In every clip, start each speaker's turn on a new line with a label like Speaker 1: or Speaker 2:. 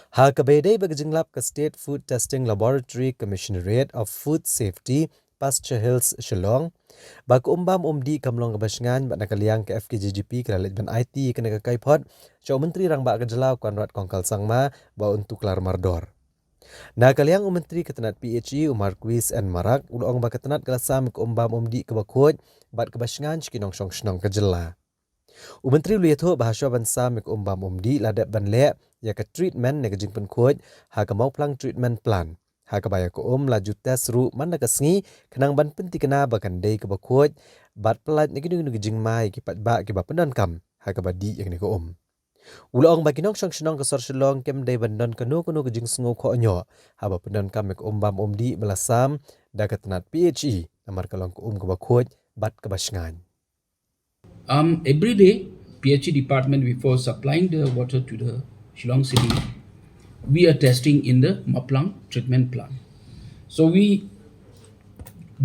Speaker 1: Hakabede bagjinglap ka State Food Testing Laboratory Commissionerate of Food Safety Pasture Hills Shillong bak umbam umdi kamlong kabasngan bat nakaliang ke FKGGP kelalit ban IT kena ka kaipot cho menteri rang ba kajelau konrat kongkal sangma ba untuk lar mardor. Nakaliang menteri ketenat PHE Marcuise Marak ulong ba ketenat kelasam ke umbam umdi ke bakut bat kabasngan skinong shnong kajela. Menteri Luyeto bahasa bansa mek umbam umdi ladat banle ya ke treatment ne kejing penkuat ha ke mau plang treatment plan ha ke baya ko laju tes ru mana ke sengi kenang ban penti kena bakan dei ke bakut bat pelat ne kejing mai ki pat ba ki ba pyndonkam ha ke badi yang ne ko Ulaong baginong shnong ke sor shilong kem dei bandon kanu kejing sengo ko nyo ha ba pyndonkam mek umbam umdi melasam da ketenat PHE namar kalong ko ke bakut bat ke basngan.
Speaker 2: Every day, PHE department, before supplying the water to the Shillong city, we are testing in the Maplang treatment plant. So we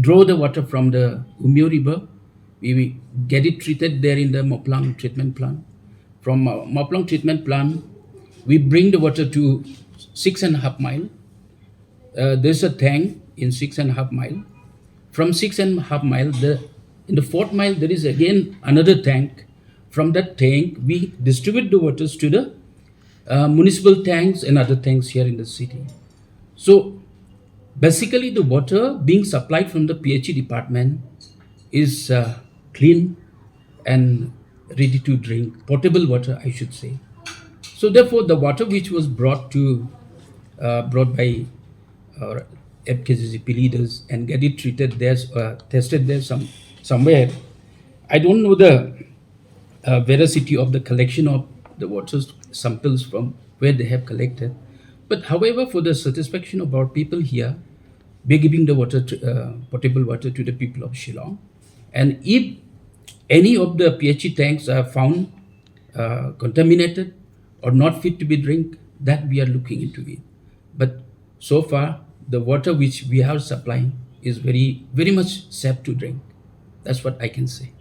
Speaker 2: draw the water from the Umyo River. We get it treated there in the Maplang treatment plant. From Maplang treatment plant, we bring the water to 6.5 mile. There's a tank in 6.5 mile. From 6.5 mile, in the 4th mile, there is again another tank. From that tank, we distribute the waters to the municipal tanks and other tanks here in the city. So basically, the water being supplied from the PHE department is clean and ready to drink, potable water, I should say. So therefore, the water which was brought by FKGGP leaders and get it treated there, tested there somewhere. I don't know the veracity of the collection of the water samples from where they have collected. But however, for the satisfaction of our people here, we're giving the water, potable water to the people of Shillong. And if any of the PHE tanks are found contaminated or not fit to be drink, that we are looking into it. But so far, the water which we are supplying is very, very much safe to drink. That's what I can say.